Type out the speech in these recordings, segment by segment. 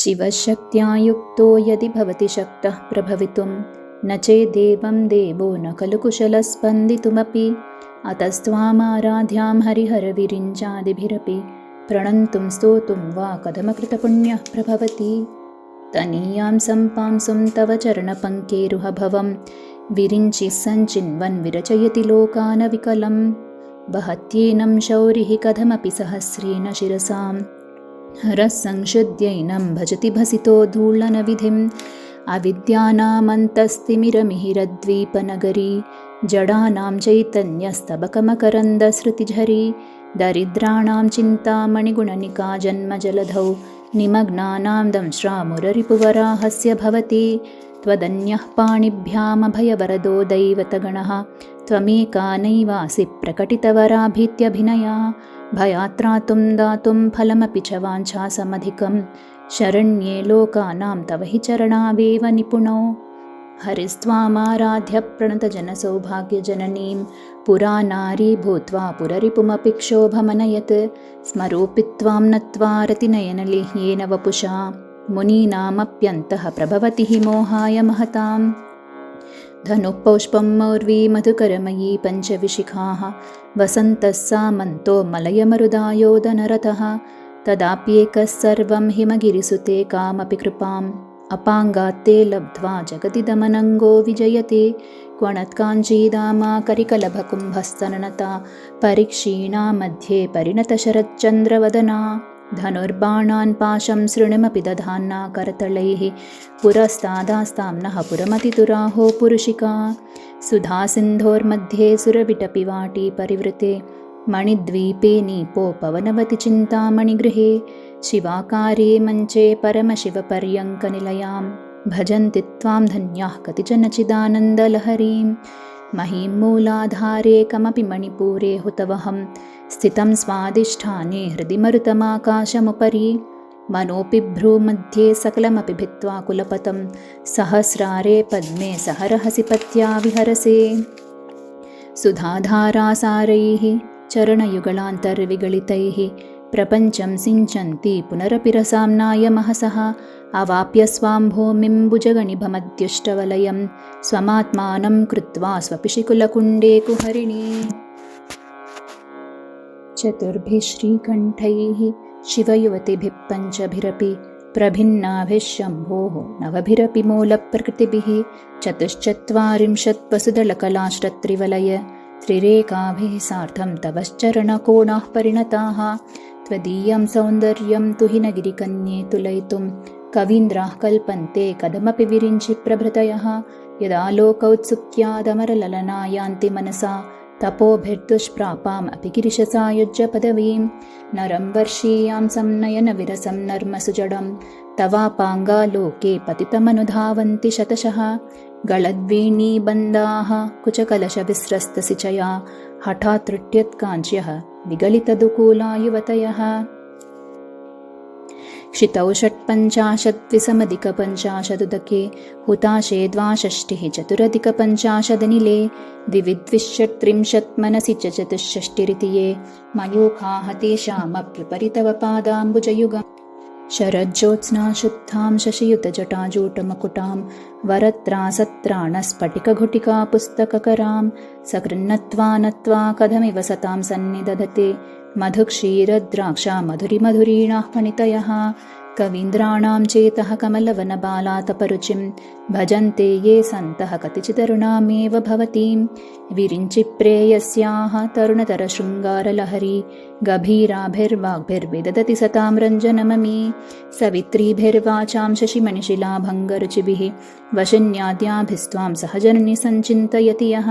शिवशक्त्या युक्तो यदि भवति शक्तः प्रभवितुं न चेदेवं देवो न खलु कुशलस्पन्दितुमपि अतस्त्वामाराध्यां हरिहरविरिञ्चादिभिरपि प्रणन्तुं स्तोतुं वा कथमकृतपुण्यः प्रभवति। तनीयां सम्पांसुं तव चरणपङ्केरुहभवं विरिञ्चिः सञ्चिन्वन् विरचयति लोकानविकलं वहत्येनं शौरिः कथमपि सहस्रेण शिरसां हरः संशुद्ध्यैनं भजति भसितो धूळनविधिम् अविद्यानामन्तस्तिमिरमिहिरद्वीपनगरी जडानां चैतन्यस्तबकमकरन्दश्रुतिझरी दरिद्राणां चिन्तामणिगुणनिका जन्मजलधौ निमग्नानां दंश्रामुररिपुवराहस्य भवति। त्वदन्यः पाणिभ्यामभयवरदो दैवतगणः त्वमेका नैवासि प्रकटितवराभीत्यभिनया भयात्रातुं दातुं फलमपि च वाञ्छासमधिकं शरण्ये लोकानां तव हि चरणावेव निपुणो। हरिस्त्वामाराध्य प्रणतजनसौभाग्यजननीं पुरा नारी भूत्वा पुररिपुमपि क्षोभमनयत् स्मरोऽपि त्वां नत्वा रतिनयनलेह्येन वपुषा मुनीनामप्यन्तः प्रभवति हि मोहाय महताम्। धनुः पौष्पं मौर्वी मधुकरमयी पञ्चविशिखाः वसन्तः सामन्तो मलयमरुदायोदनरतः तदाप्येकः सर्वं हिमगिरिसुते कामपि कृपाम् अपाङ्गात्ते लब्ध्वा जगदिदमनङ्गो विजयते क्वणत्काञ्चीदामा करिकलभकुम्भस्तननता परिक्षीणा मध्ये परिणतशरच्चन्द्रवदना धनुर्बाणान् पाशं सृणिमपि दधान्ना करतलैः पुरस्तादास्तां नः पुरमतितुराहो पुरुषिका सुधासिन्धोर्मध्ये सुरविटपि वाटी परिवृते मणिद्वीपे नीपो पवनवति चिन्तामणिगृहे शिवाकारे मञ्चे परमशिवपर्यङ्कनिलयां भजन्ति त्वां धन्याः कतिचन चिदानन्दलहरीं महीं मूलाधारे कमपि मणिपूरे हुतवहं स्थितं स्वादिष्ठाने हृदि मरुतमाकाशमुपरि मनोऽपि भ्रूमध्ये सकलमपि भित्त्वा कुलपतं सहस्रारे पद्मे सहरहसि पत्या विहरसे सुधाधारासारैः चरणयुगलान्तर्विगलितैः प्रपञ्चं सिञ्चन्ति पुनरपि रसाम्नाय महसः अवाप्य स्वां भूमिं भुजगणिभमद्युष्टवलयं स्वमात्मानं कृत्वा स्वपिशिकुलकुण्डे कुहरिणी चतुर्भिः श्रीकण्ठैः शिवयुवतिभिः पञ्चभिरपि प्रभिन्नाभिः शम्भोः नवभिरपि मूलप्रकृतिभिः चतुश्चत्वारिंशत् वसुदलकलाश्रत्रिवलय त्रिरेकाभिः सार्धं तवश्चरणकोणाः परिणताः त्वदीयं सौन्दर्यं तु हि न गिरिकन्ये तुलयितुं कवीन्द्राः कल्पन्ते कथमपि विरिञ्चि प्रभृतयः यदा लोकौत्सुक्यादमरललना यान्ति मनसा तपोभिर्दुष्प्रापाम् अपि गिरिशसायुज्य पदवीं नरं वर्षीयां संनयनविरसं नर्मसुजडं तवापाङ्गालोके पतितमनुधावन्ति शतशः गलद्वीणीबन्धाः कुचकलशविस्रस्तसिचया हठात् तृट्यत्काञ्च्यः विगलितदुकूला युवतयः क्षितौ 55-विसमधिकपञ्चाशदुदके हुताशे 62 चतुरधिकपञ्चाशदनिले द्विविद्विषट्त्रिंशत् मनसि च चतुष्षष्टिरिति मयूखाः तेषामप्युपरि तव पादाम्बुजयुगम् शरज्योत्स्ना शुद्धां शशियुतजटाजूटमकुटां वरत्रासत्राणस्फटिकघुटिका पुस्तककरां सकृन्नत्वा नत्वा कथमिव सतां सन्निदधते मधुक्षीरद्राक्षा मधुरिमधुरीणाः फणितयः कवीन्द्राणां चेतः कमलवनबालातपरुचिं भजन्ते ये सन्तः कतिचिदरुणामेव भवतीं विरिञ्चिप्रेयस्याः तरुणतरशृङ्गारलहरी गभीराभिर्वाग्भिर्विदधति सतां रञ्जनममी सवित्रीभिर्वाचां शशिमणिशिलाभङ्गरुचिभिः वशिन्याद्याभिस्त्वां सहजननि सञ्चिन्तयति यः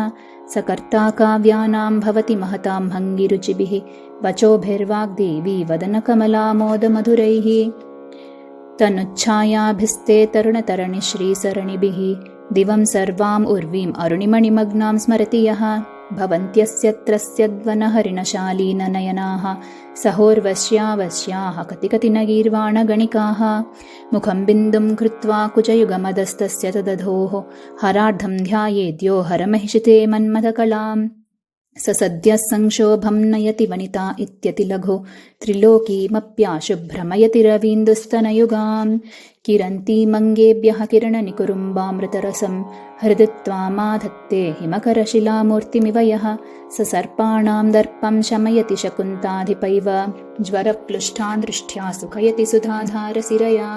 सकर्ता काव्यानां भवति महतां भङ्गिरुचिभिः वचोभिर्वाग्देवी वदनकमलामोदमधुरैः तनुच्छायाभिस्ते तरुणतरणिश्रीसरणिभिः दिवं सर्वाम् उर्वीम् अरुणिमणिमग्नां स्मरति यः भवन्त्यस्यत्रस्यद्वनहरिणशालीननयनाः सहोर्वश्यावश्याः कति न गीर्वाणगणिकाः मुखं बिन्दुं कृत्वा कुचयुगमदस्तस्य तदधोः हरार्धं ध्यायेद्यो हरमहिषिते मन्मथकलाम् स सद्यः संक्षोभं नयति वनिता इत्यतिलघु त्रिलोकीमप्याशु भ्रमयति रवीन्दुस्तनयुगाम् किरन्तीमङ्गेभ्यः किरणनिकुरुम्बामृतरसं हृदि त्वामाधत्ते हिमकरशिलामूर्तिमिव यः स सर्पाणां दर्पं शमयति शकुन्ताधिपैव ज्वरप्लुष्टान् दृष्ट्या सुखयति सुधाधारसिरया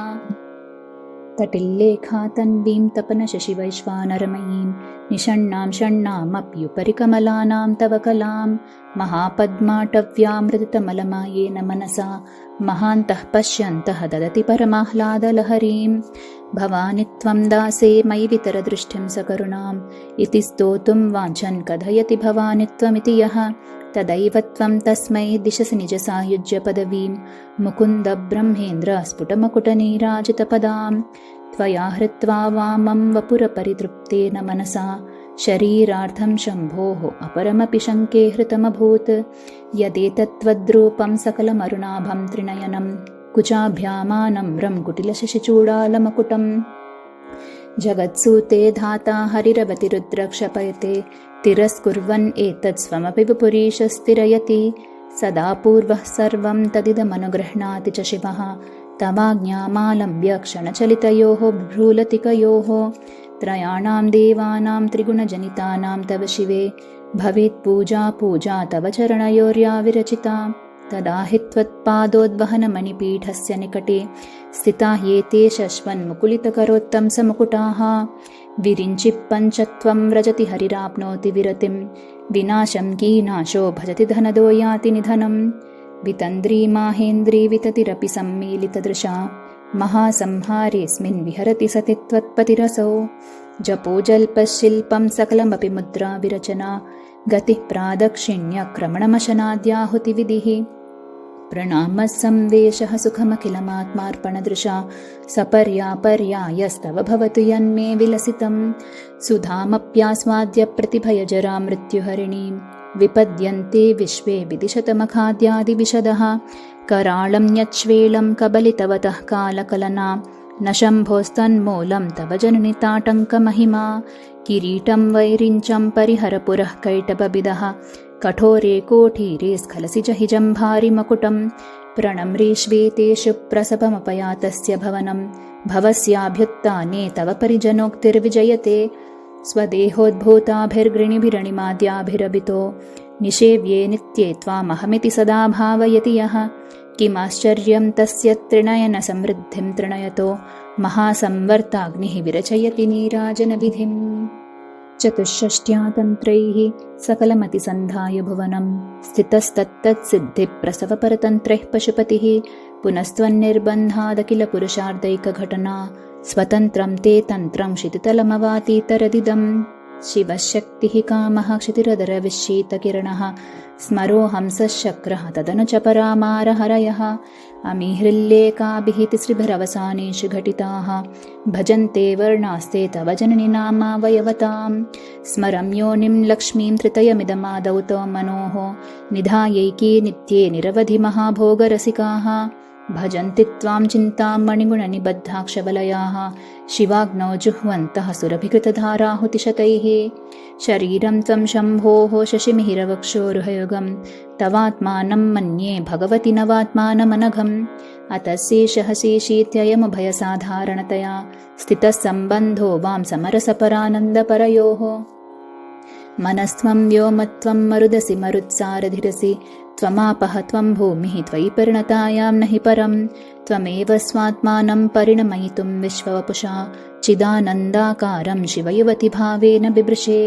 तटिल्लेखा तन्वीं तपनशशिवैश्वानरमयीं निषण्णां षण्णामप्युपरि कमलानां तव कलां महापद्माटव्यामृतमलमायेन मनसा महान्तः पश्यन्तः ददति परमाह्लादलहरीं भवानि त्वं दासे मयि वितरदृष्टिं सकरुणाम् इति स्तोतुं वाञ्छन् कथयति भवानि त्वमिति यः तदैव त्वं तस्मै दिशसि निजसायुज्यपदवीं मुकुन्दब्रह्मेन्द्र स्फुटमकुटनीराजितपदां त्वया हृत्वा वामं वपुरपरितृप्तेन मनसा शरीरार्थं शम्भोः अपरमपि शङ्के हृतमभूत् यदेतत्त्वद्रूपं सकलमरुणाभं त्रिनयनं कुचाभ्यामानम्रं कुटिलशशिचूडालमकुटम् जगत्सूते धाता हरिरवतिरुद्रक्षपयते तिरस्कुर्वन् एतत् स्वमपि पुरीशस्तिरयति सदा पूर्वः सर्वं तदिदमनुगृह्णाति च शिवः तवाज्ञामालम्ब्य क्षणचलितयोः भ्रूलतिकयोः त्रयाणां देवानां त्रिगुणजनितानां तव शिवे भवेत्पूजा पूजा तव चरणयोर्या विरचिता तदा हि त्वत्पादोद्वहनमणिपीठस्य निकटे स्थिता एते शश्वन्मुकुलितकरोत्तंसमुकुटाः विरिञ्चि पञ्चत्वं व्रजति हरिराप्नोति विरतिं विनाशं कीनाशो भजति धनदो याति निधनं वितन्द्री माहेन्द्री विततिरपि सम्मीलितदृशा महासंहारेऽस्मिन् विहरति सति त्वत्पतिरसौ जपो जल्पशिल्पं सकलमपि मुद्रा विरचना गतिः प्रादक्षिण्यक्रमणमशनाद्याहुतिविधिः प्रणामः संवेशः सुखमखिलमात्मार्पणदृशा सपर्यापर्यायस्तव भवतु यन्मे विलसितं सुधामप्यास्वाद्य प्रतिभयजरा मृत्युहरिणीं विपद्यन्ते विश्वे विदिशतमखाद्यादिविशदः कराळं यच्छ्वेलं कबलितवतः कालकलना न शम्भोस्तन्मूलं तव जननिताटङ्कमहिमा किरीटं वैरिञ्चं परिहरपुरः कैटबबिदः कठोरे कोठीरे स्खलसि जहि जम्भारिमकुटं प्रणम्रीष्वेतेषु प्रसभमपयातस्य भवनं भवस्याभ्युत्थाने तव परिजनोक्तिर्विजयते स्वदेहोद्भूताभिर्गृणिभिरणिमाद्याभिरभितो निषेव्ये नित्ये त्वामहमिति सदा भावयति यः किमाश्चर्यं तस्य त्रिनयनसमृद्धिं तृणयतो महासंवर्ताग्निः विरचयति नीराजनविधिम् चतुष्षष्ट्या तन्त्रैः सकलमतिसन्धाय भुवनं स्थितस्तत्तत्सिद्धिप्रसवपरतन्त्रैः पशुपतिः पुनस्त्वन्निर्बन्धादखिल पुरुषार्धैकघटना स्वतन्त्रं ते तन्त्रं क्षितितलमवातीतरदिदं शिवशक्तिः कामः क्षितिरदरविश्शीतकिरणः स्मरोऽहंसश्चक्रः तदनु च परामारहरयः अमीहृल्लेकाभिः तिसृभिरवसानेषु घटिताः भजन्ते वर्णास्ते तव जननि नामावयवतां स्मरं योनिं लक्ष्मीं त्रितयमिदमादौ तव मनोः निधायैके नित्ये निरवधि महाभोगरसिकाः भजन्ति त्वां चिन्तां मणिगुणनिबद्धाक्षवलयाः शिवाग्नौ जुह्वन्तः सुरभिकृतधाराहुतिशतैः शरीरं त्वं शम्भोः शशिमिहिरवक्षोरुहयुगं तवात्मानं मन्ये भगवति नवात्मानमनघम् अतस्येषः शेषीत्ययमुभयसाधारणतया स्थितः सम्बन्धो वां समरसपरानन्दपरयोः मनस्त्वं व्योमत्वं मरुदसि मरुत्सारधिरसि त्वमापः त्वं भूमिः त्वयि परिणतायां नहि परं त्वमेव स्वात्मानं परिणमयितुं विश्ववपुषा चिदानन्दाकारं शिवयुवति भावेन बिभृशे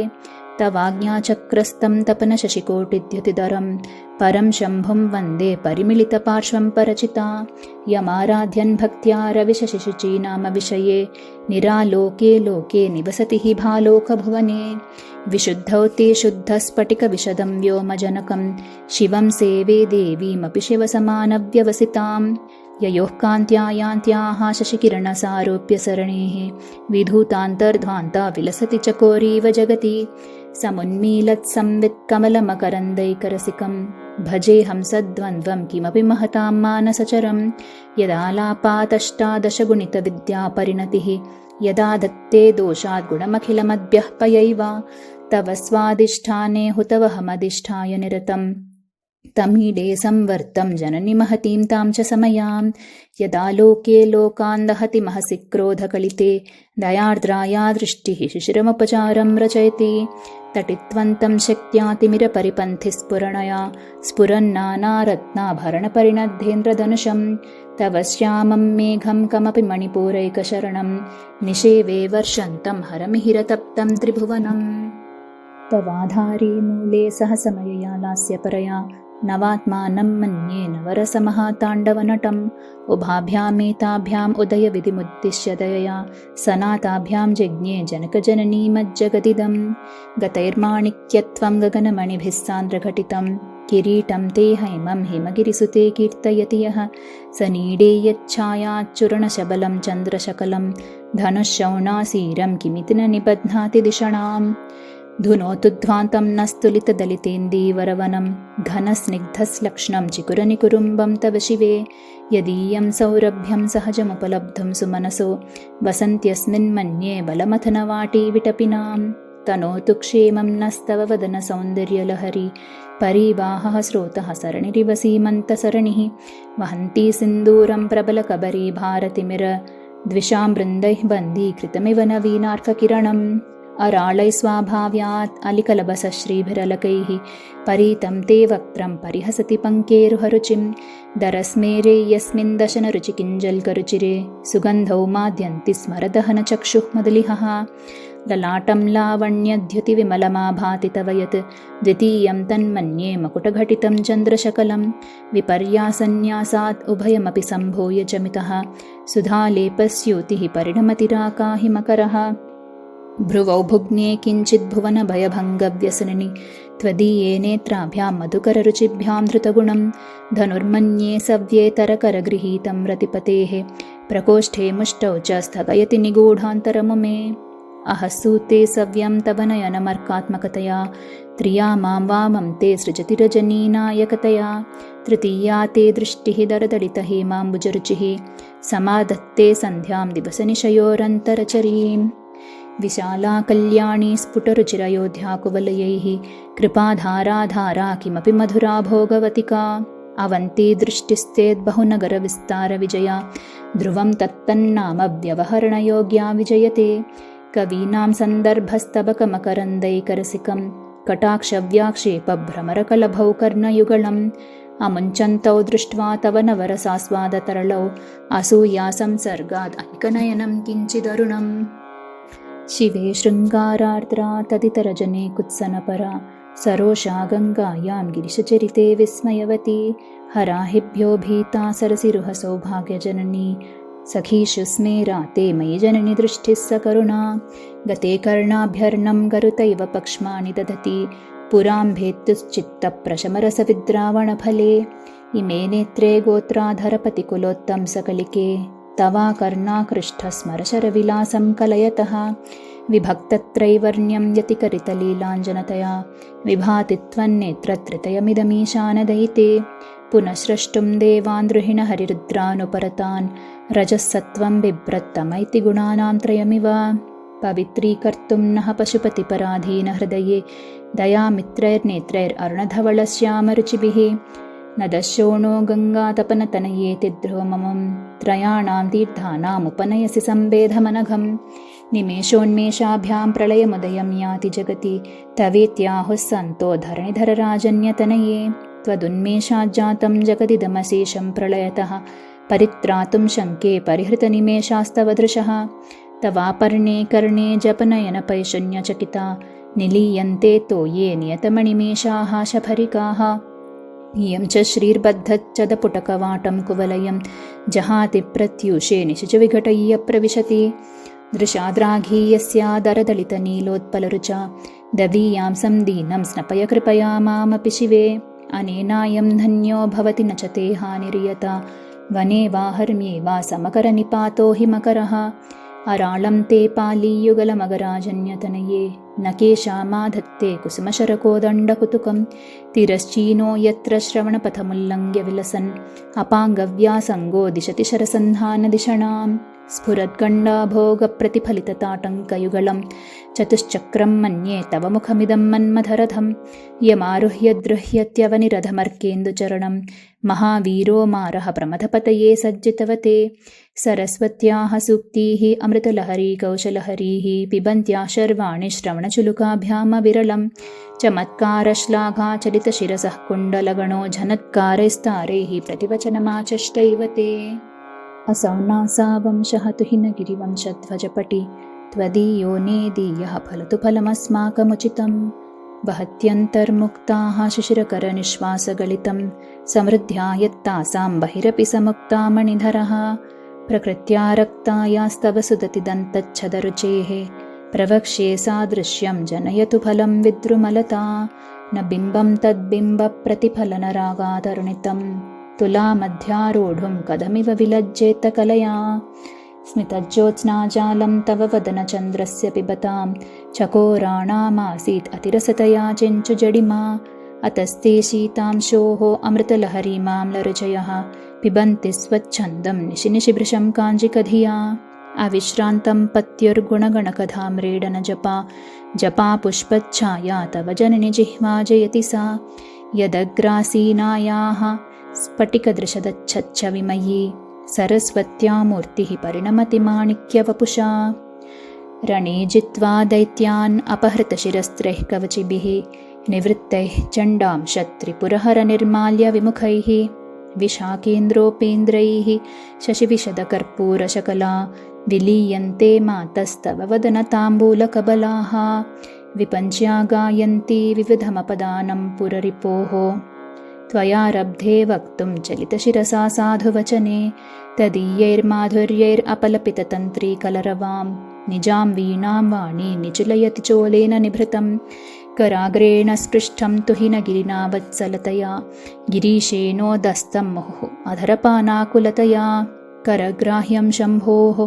तवाज्ञाचक्रस्तं तपनशशिकोटिद्युतिधरं परं शम्भुं वन्दे परिमिलितपार्श्वं परचिता यमाराध्यन् भक्त्या रविशशिशुची नाम विषये निरालोके लोके निवसति हि भालोकभुवने विशुद्धौ ते शुद्धस्फटिकविशदं व्योमजनकं शिवं सेवे देवीमपि शिवसमानव्यवसितां ययोः कान्त्या यान्त्याः शशिकिरणसारोप्य सरणेः विधूतान्तर्ध्वान्ता विलसति चकोरीव जगति समुन्मीलत्संवित्कमलमकरन्दैकरसिकं भजेऽहं सद्वन्द्वं किमपि महतां मानसचरं यदालापातष्टादशगुणितविद्यापरिणतिः यदा दत्ते दोषाद् गुणमखिलमद्भ्यः पयैव तव स्वादिष्ठाने हुतवहमधिष्ठाय निरतम् तमीडे संवर्तं जननि महतीं तां च समयां यदा लोके लोकान् दहति महसि क्रोधकलिते दयार्द्राया दृष्टिः शिशिरमुपचारं रचयति तटित्वन्तं शक्त्यातिमिरपरिपन्थिस्फुरणया स्फुरन्नानारत्नाभरणपरिणद्धेन्द्रधनुषं तव श्यामं मेघं कमपि मणिपूरैकशरणं निषेवे वर्षन्तं हरमिहिरतप्तं त्रिभुवनम् तवाधारे मूले सहसमयया लास्यपरया नवात्मानं मन्ये नवरसमहाताण्डवनटम् उभाभ्यामेताभ्याम् उदयविधिमुद्दिश्य दयया सनाताभ्यां जज्ञे जनकजननीमज्जगदिदं गतैर्माणिक्यत्वं गगनमणिभिः सान्द्रघटितं किरीटं ते हैमं हिमगिरिसुते कीर्तयति यः स नीडे यच्छायाच्चूर्णशबलं चन्द्रशकलं धनुःशौणासीरं किमिति न निबध्नाति दिषणाम् धुनोतु ध्वान्तं न स्तुलितदलितेन्दीवरवनं घनस्निग्धस्लक्ष्णं चिकुरनिकुरुम्बं तव शिवे यदीयं सौरभ्यं सहजमुपलब्धुं सुमनसो वसन्त्यस्मिन्मन्ये बलमथनवाटी विटपिनां तनोतु क्षेमं नस्तव वदनसौन्दर्यलहरी परिवाहः स्रोतः सरणिरिव सीमन्तसरणिः वहन्ती सिन्दूरं प्रबलकबरी भारतिमिर द्विषां वृन्दैः बन्दीकृतमिव नवीनार्ककिरणम् अराळै स्वाभाव्यात् अलिकलबसश्रीभिरलकैः परीतं ते वक्त्रं परिहसति पङ्केरुहरुचिं दरस्मेरे यस्मिन् दशनरुचिकिञ्जल्करुचिरे सुगन्धौ माद्यन्ति स्मरदहनचक्षुः मदलिहः ललाटं लावण्यद्युतिविमलमाभाति तव यत् द्वितीयं तन्मन्ये मकुटघटितं चन्द्रशकलं विपर्यासन्न्यासात् उभयमपि सम्भूय चमितः सुधालेपस्यूतिः परिणमतिराकाहि मकरः भ्रुवौ भुग्ने किञ्चिद्भुवनभयभङ्गव्यसनिनि त्वदीये नेत्राभ्यां मधुकररुचिभ्यां धृतगुणं धनुर्मन्ये सव्येतरकरगृहीतं रतिपतेः प्रकोष्ठे मुष्टौ च स्थगयति निगूढान्तरमुमे अहसूते सव्यं तव नयनमर्कात्मकतया त्रिया मां वामं ते सृजति रजनीनायकतया तृतीया ते दृष्टिः दरदलितहेमाम्बुजरुचिः समाधत्ते सन्ध्यां दिवसनिशयोरन्तरचरीम् विशाला कल्याणी स्फुटरुचिरयोध्याकुवलयैः कृपाधाराधारा किमपि मधुरा भोगवतिका अवन्ती दृष्टिस्तेद्बहुनगरविस्तारविजया ध्रुवं तत्तन्नाम व्यवहरणयोग्या विजयते कवीनां सन्दर्भस्तबकमकरन्दैकरसिकं कटाक्षव्याक्षेपभ्रमरकलभौ कर्णयुगलम् अमुञ्चन्तौ दृष्ट्वा तव नवरसास्वादतरलौ असूयासंसर्गाद् अनिकनयनं किञ्चिदरुणम् शिवे शृङ्गारार्द्रा तदितरजने कुत्सनपरा सरोषा गङ्गायां गिरिशचरिते विस्मयवती हराहिभ्यो भीता सरसिरुह सौभाग्यजननी सखीषु स्मेरा ते मयि जननि दृष्टिः सकरुणा गते कर्णाभ्यर्णं गरुतैव पक्ष्माणि दधति पुराम्भेत्तुश्चित्तप्रशमरसविद्रावणफले इमे नेत्रे गोत्राधरपतिकुलोत्तंसकलिके तवा कर्णाकृष्ठस्मरशरविलासं कलयतः विभक्तत्रैवर्ण्यं यतिकरितलीलाञ्जनतया विभाति त्वन्नेत्रत्रितयमिदमीशानदयिते पुनः स्रष्टुं देवान् द्रुहिणहरिरुद्रानुपरतान् रजःसत्त्वं बिभ्रत्तमैति गुणानां त्रयमिव पवित्रीकर्तुं नः पशुपतिपराधीनहृदये दयामित्रैर्नेत्रैररुणधवलश्यामरुचिभिः न दशोणो गङ्गातपनतनयेति ध्रुवममं त्रयाणां तीर्थानामुपनयसि सम्भेदमनघं निमेषोन्मेषाभ्यां प्रलयमुदयं याति जगति तवेत्याहुः सन्तो धरणिधरराजन्यतनये त्वदुन्मेषाज्जातं जगदिदमशेषं प्रलयतः परित्रातुं शङ्के परिहृतनिमेषास्तव दृशः तवापर्णे कर्णे जपनयनपैशून्यचकिता निलीयन्ते तो ये नियतमणिमेषाः शफरिकाः इयं च श्रीर्बद्धच्चदपुटकवाटं कुवलयं जहाति प्रत्यूषे निशिचविघटय्य प्रविशति दृशाद्राघीयस्यादरदलितनीलोत्पलरुचा दवीयां संदीनं स्नपय कृपया मामपि शिवे अनेनायं धन्यो भवति न च ते हानिर्यता वने वा हर्म्ये वा समकरनिपातो हि मकरः अराळं ते पालीयुगलमगराजन्यतनये न केशामाधत्ते कुसुमशरकोदण्डकुतुकं तिरश्चीनो यत्र श्रवणपथमुल्लङ्घ्य विलसन् अपाङ्गव्यासङ्गो दिशति शरसन्धानदिषणाम् स्फुरद्गण्डाभोगप्रतिफलितताटङ्कयुगलं चतुश्चक्रं मन्ये तव मुखमिदं मन्मथरथं यमारुह्य द्रुह्यत्यवनिरधमर्केन्दुचरणं महावीरो मारः प्रमथपतये सज्जितवते सरस्वत्याः सूक्तिः अमृतलहरी कौशलहरीः पिबन्त्याः शर्वाणि श्रवणचुलुकाभ्यामविरलं चमत्कारश्लाघाचलितशिरसः कुण्डलगणो झनत्कारैस्तारैः प्रतिवचनमाचष्टैव ते असौ नासा वंशः तुहिनगिरिवंशध्वजपटि त्वदीयो नेदीयः फलतु फलमस्माकमुचितं वहत्यन्तर्मुक्ताः शिशिरकरनिश्वासगलितं समृद्ध्या यत्तासां बहिरपि समुक्ता मणिधरः प्रकृत्या रक्तायास्तव सुदतिदन्तच्छदरुचेः प्रवक्ष्ये सादृश्यं जनयतु फलं विद्रुमलता न बिम्बं तद्बिम्बप्रतिफलनरागातरुणितं तुलामध्यारूढुं कथमिव विलज्जेत कलया स्मितज्योत्स्नाजालं तव वदनचन्द्रस्य पिबतां चकोराणामासीत् अतिरसतया चेञ्चुजडिमा अतस्ते शीतांशोः अमृतलहरीमाम्लरुचयः पिबन्ति स्वच्छन्दं निशिनिशिभृशं काञ्जिकधिया अविश्रान्तं पत्युर्गुणगणकथाम्रेडनजपा जपा पुष्पच्छाया तव जननि जिह्वा जयति सा यदग्रासीनायाः स्फटिकदृशदच्छविमयी सरस्वत्या मूर्तिः परिणमति माणिक्यवपुषा रणे जित्वा दैत्यान् अपहृतशिरस्त्रैः कवचिभिः निवृत्तैः चण्डां शत्रिपुरहरनिर्माल्यविमुखैः विशाखेन्द्रोपेन्द्रैः शशिविशदकर्पूरशकला विलीयन्ते मातस्तव वदनताम्बूलकबलाः विपञ्च्या गायन्ती विविधमपदानं पुररिपोः त्वयारब्धे वक्तुं चलितशिरसा साधुवचने तदीयैर्माधुर्यैरपलपिततन्त्रीकलरवां निजां वीणां वाणी निचुलयति चोलेन निभृतं कराग्रेण स्पृष्टं तुहिनगिरिना वत्सलतया गिरीशेनोदस्तं मुहुः अधरपानाकुलतया करग्राह्यं शम्भोः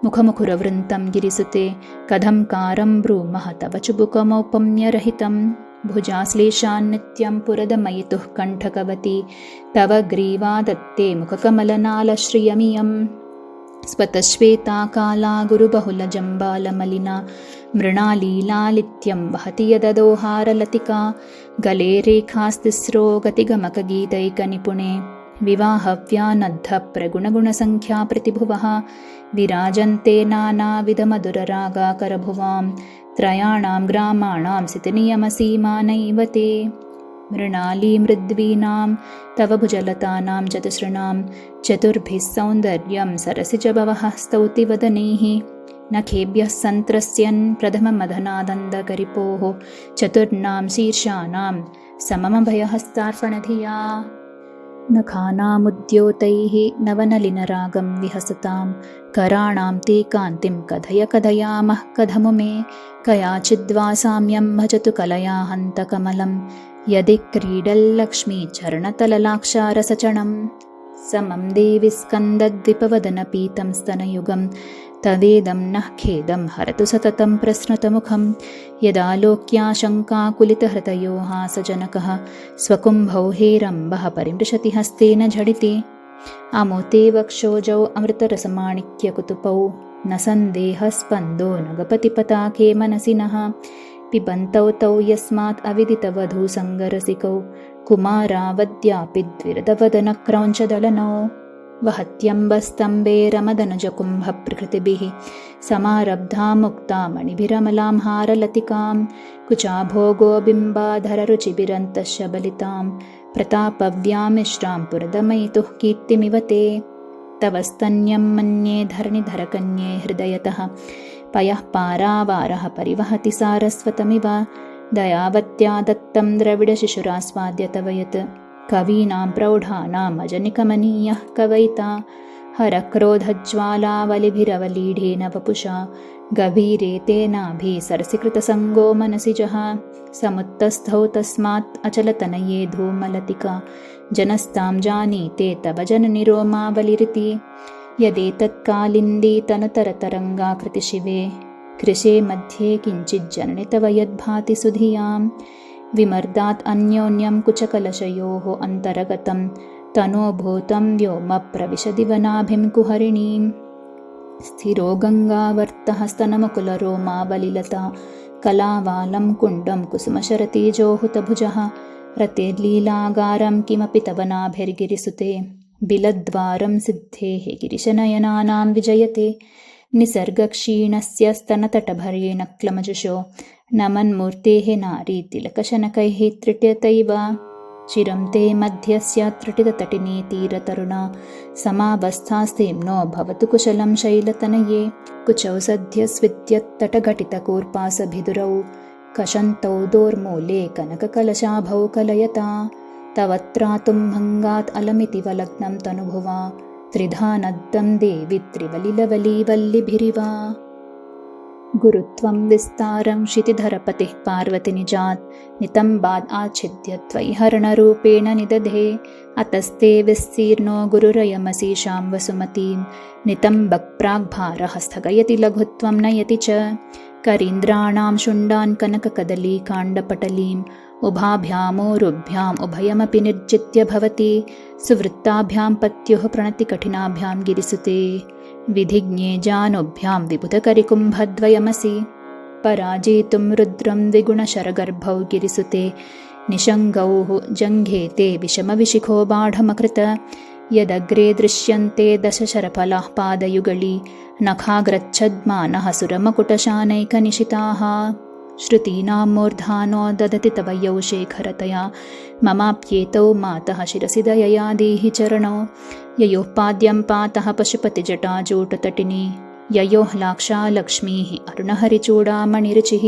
मुखमुखुरवृन्तं गिरिसुते कथंकारं ब्रूमः तव चुबुकमौपम्यरहितं भुजाश्लेषान्नित्यं पुरदमयितुः कण्ठकवती तव ग्रीवा दत्ते मुखकमलनालश्रियमियं स्वतश्वेता काला गुरुबहुलजम्बालमलिना मृणालीलालित्यं वहति यददोहारलतिका गले रेखास्तिस्रो गतिगमकगीतैकनिपुणे विवाहव्यानद्धप्रगुणगुणसङ्ख्या प्रतिभुवः विराजन्ते नानाविधमधुररागाकरभुवां त्रयाणां ग्रामाणां स्थितिनियमसीमानैव ते मृणालीमृद्वीनां तव भुजलतानां चतुसृणां चतुर्भिः सौन्दर्यं सरसिजभवः स्तौति वदनैः नखेभ्यः सन्त्रस्यन् प्रथममधनादन्दकरिपोः चतुर्णां शीर्षाणां सममभयहस्तार्पणधिया नखानामुद्योतैः नवनलिनरागं विहसतां कराणां ते कान्तिं कथय कथयामः कथमुमे कयाचिद्वा साम्यं भजतु कलया हन्तकमलं यदि क्रीडल्लक्ष्मीचरणतललाक्षारसचणं समं देवि स्कन्दद्विपवदनपीतं स्तनयुगं तवेदं नः खेदं हरतु सततं प्रस्नतमुखं यदालोक्याशङ्काकुलितहृतयो हासजनकः स्वकुम्भौ हेरम्बः परिमृशति हस्तेन झटिति अमुते वक्षोजौ अमृतरसमाणिक्यकुतुपौ न सन्देहस्पन्दो न गपतिपताके मनसि नः पिबन्तौ तौ यस्मात् अविदितवधूसङ्गरसिकौ कुमारावद्यापि द्विरदवदनक्रौञ्चदलनौ वहत्यम्बस्तम्बे रमदनुजकुम्भप्रकृतिभिः समारब्धा मुक्ता मणिभिरमलां हारलतिकां कुचाभोगो बिम्बाधररुचिभिरन्तशबलितां प्रतापव्यामिश्रां पुरदमयितुः कीर्तिमिव ते तव स्तन्यं मन्ये धरणिधरकन्ये हृदयतः पयः पारावारः परिवहति सारस्वतमिव दयावत्या दत्तं द्रविडशिशुरास्वाद्य तव यत् कवीनां प्रौढानामजनिकमनीयः कवयिता हरक्रोधज्वालावलिभिरवलीढेन वपुषा गभीरे तेनाभि सरसिकृतसङ्गो मनसिजः समुत्तस्थौ तस्मात् अचलतनये धूमलतिका जनस्तां जानीते तव जननि रोमावलिरिति यदेतत्कालिन्दी तनुतरतरङ्गाकृतिशिवे कृशे मध्ये किञ्चिज्जननि तव यद्भाति सुधियां विमर्दात् अन्योन्यं कुचकलशयोः अन्तरगतं तनोभूतं व्योमप्रविशदिवनाभिं कुहरिणीं स्थिरो गङ्गावर्तः स्तनमुकुलरोमावलिलता कलावालं कुण्डं कुसुमशरतेजोहुतभुजः रतिर्लीलागारं किमपि तव नाभिर्गिरिसुते बिलद्वारं सिद्धेः गिरिशनयनानां विजयते निसर्गक्षीणस्य स्तनतटभरेण क्लमजुषो नमन्मूर्तेः नारी तिलकशनकैः त्रिट्यतैव चिरं ते मध्यस्य त्रिटिततटिनी तीरतरुणा समावस्थास्तेम्नो भवतु कुशलं शैलतनये कुचौ सद्यस्विद्यत्तटघटितकूर्पासभिदुरौ कषन्तौ दोर्मूले कनककलशाभौ कलयता तव त्रातुं भङ्गात् अलमिति वलग्नं तनुभुवा त्रिधा नद्धं देवि त्रिवलिलवलीवल्लिभिरिवा गुरुत्वं विस्तारं क्षितिधरपतिः पार्वतीनिजात् नितम्बाद् आच्छिद्य त्वयि हरणरूपेण निदधे अतस्ते विस्तीर्णो गुरुरयमसीषां वसुमतीं नितम्बक्प्राग्भारः स्थगयति लघुत्वं नयति च करीन्द्राणां शुण्डान् कनककदलीकाण्डपटलीम् उभाभ्यामोरुभ्याम् उभयमपि निर्जित्य भवति सुवृत्ताभ्यां पत्युः प्रणतिकठिनाभ्यां गिरिसुते विधिज्ञे जानुभ्यां विबुधकरिकुम्भद्वयमसि पराजेतुं रुद्रं द्विगुणशरगर्भौ गिरिसुते निषङ्गौः जङ्घेते विषमविशिखो बाढमकृत यदग्रे दृश्यन्ते दशशरफलाः पादयुगली नखाग्रच्छद्मानः सुरमकुटशानैकनिशिताः श्रुतीनां मूर्धानो ददति तव यौ शेखरतया ममाप्येतौ मातः शिरसि दयया देहि चरणौ ययोः पाद्यं पातः पशुपतिजटाजूटतटिनी ययोः लाक्षा लक्ष्मीः अरुणहरिचूडामणिरुचिः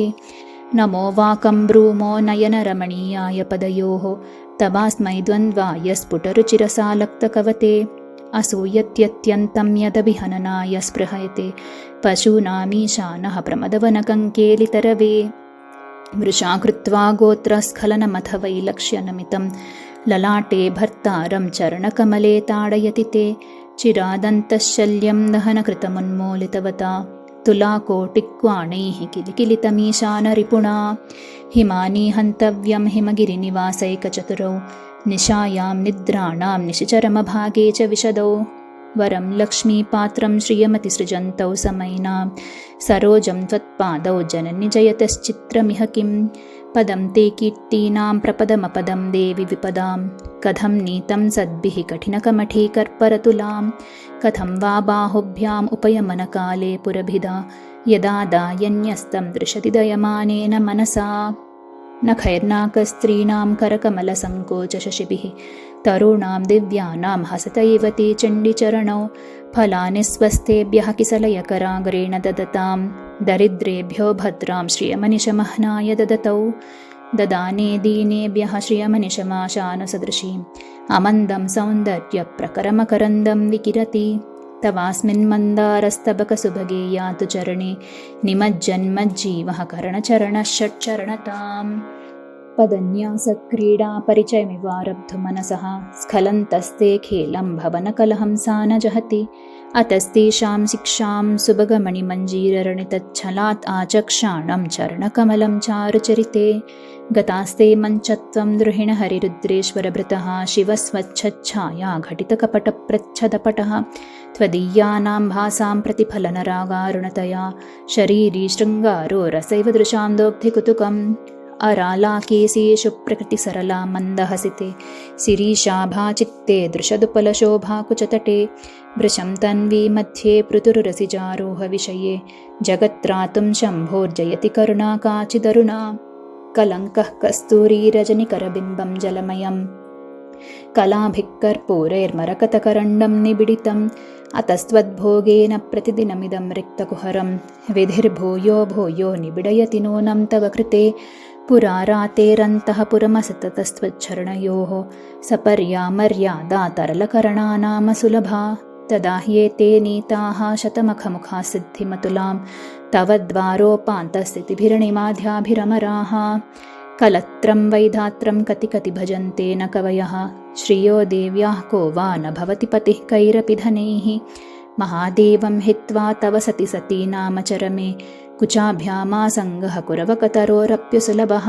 नमो वाकं ब्रूमो नयनरमणीयाय पदयोः तवास्मै द्वन्द्वाय स्फुटरुचिरसालक्तकवते असूयत्यत्यन्तं यदभिहननाय स्पृहयते पशूनामीशानः प्रमदवनकङ्केलितरवे वृषा कृत्वा गोत्रस्खलनमथ वैलक्ष्यनमितं ललाटे भर्तारं चरणकमले ताडयति ते चिरादन्तशल्यं दहनकृतमुन्मूलितवता तुलाकोटिक्वाणैः किलिकिलितमीशानरिपुणा हिमानि हन्तव्यं हिमगिरिनिवासैकचतुरौ निशायां निद्राणां निशिचरमभागे च विशदौ वरं लक्ष्मीपात्रं श्रियमतिसृजन्तौ समैनां सरोजं त्वत्पादौ जननि जयतश्चित्रमिह किं पदं ते कीर्तीनां प्रपदमपदं देवि विपदां कथं नीतं सद्भिः कठिनकमठी कर्परतुलां कथं वा बाहुभ्याम् उपयमनकाले पुरभिदा यदा दायन्यस्तं दृशति दयमानेन मनसा नखैर्नाकस्त्रीणां करकमलसङ्कोचशशिभिः तरूणां दिव्यानां हसत इव ते चण्डिचरणौ फलानि स्वस्तेभ्यः किसलयकराग्रेण ददतां दरिद्रेभ्यो भद्रां श्रियमनिशमह्नाय ददतौ ददाने दीनेभ्यः श्रियमनिशमाशानुसदृशीम् अमन्दं सौन्दर्यप्रकरमकरन्दं विकिरति तवास्मिन् मन्दारस्तबकसुभगे यातु चरणे निमज्जन्मज्जीवः करणचरणः षट्चरणताम् पदन्यासक्रीडा परिचयमिवारब्धु मनसः स्खलन्तस्ते खेलं भवनकलहंसा न जहति अतस्तेषां शिक्षां सुभगमणिमञ्जीररणितच्छलात् आचक्षाणं चरणकमलं चारुचरिते गतास्ते मञ्चत्वं द्रुहिणहरिरुद्रेश्वरभृतः शिवस्वच्छच्छाया घटितकपटप्रच्छदपटः त्वदीयानां भासां प्रतिफलनरागारुणतया शरीरी शृङ्गारो रसैव दृशां दोग्धिकुतुकम् अरालाकेशेषु प्रकृतिसरला मन्दहसिते शिरीषाभाचित्ते दृशदुपलशोभाकुचतटे वृषं तन्वी मध्ये पृथुररसिजारोहविषये जगत्त्रातुं शम्भोर्जयति करुणा काचिदरुणा कलङ्कः कस्तूरीरजनिकरबिम्बं जलमयम् कलाभिक्कर्पूरैर्मरकतकरण्डं निबिडितम् अतस्त्वद्भोगेन प्रतिदिनमिदं रिक्तकुहरं विधिर्भूयो भूयो निबिडयति नूनं तव कृते पुरारातेरन्तः पुरमसततस्त्वच्छरणयोः सपर्या मर्यादा तरलकरणानाम सुलभा तदा ह्येते नीताः शतमखमुखा सिद्धिमतुलां तव द्वारोपान्तस्थितिभिरणिमाध्याभिरमराः कलत्रं वैधात्रं कति कति भजन्ते न कवयः श्रियो देव्याः को वा न भवति पतिः कैरपि धनैः महादेवं हित्वा तव सति सती नाम चरमे कुचाभ्यामासङ्गः कुरवकतरोरप्युसुलभः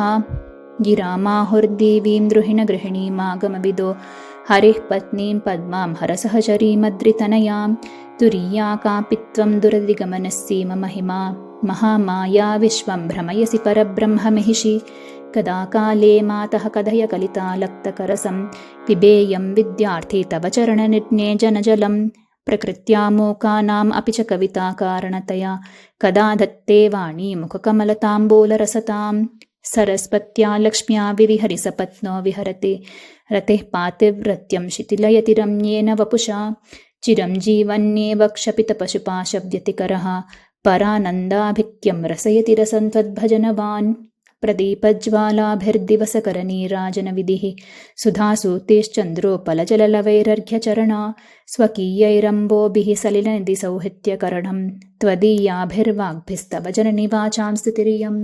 गिरामाहुर्देवीं द्रुहिणगृहिणीमागमविदो हरिः पत्नीं पद्मां हरसहचरीमद्रितनयां तुरीया कापि त्वं दुरधिगमनस्सीम महिमा महामाया विश्वं भ्रमयसि परब्रह्ममहिषि कदा काले मातः कथय कलितालक्तकरसं पिबेयं विद्यार्थी तव चरणनिर्णे जनजलं प्रकृत्या मूकानाम् अपि च कविताकारणतया कदा दत्ते वाणी मुखकमलताम्बूलरसतां सरस्वत्या लक्ष्म्या विरिहरिसपत्नो विहरते रतेः पातिव्रत्यं शिथिलयति रम्येन वपुषा चिरं जीवन्येव क्षपितपशुपाशव्यतिकरः परानन्दाभिक्यं रसयति रसं त्वद्भजनवान् प्रदीपज्वालाभिर्दिवसकरनीराजनविधिः सुधासूतेश्चन्द्रोपलजललवैरर्घ्यचरणा स्वकीयैरम्बोभिः सलिलनिधिसौहृत्यकरणं त्वदीयाभिर्वाग्भिस्तव जननिवाचां स्तुतिरियम्।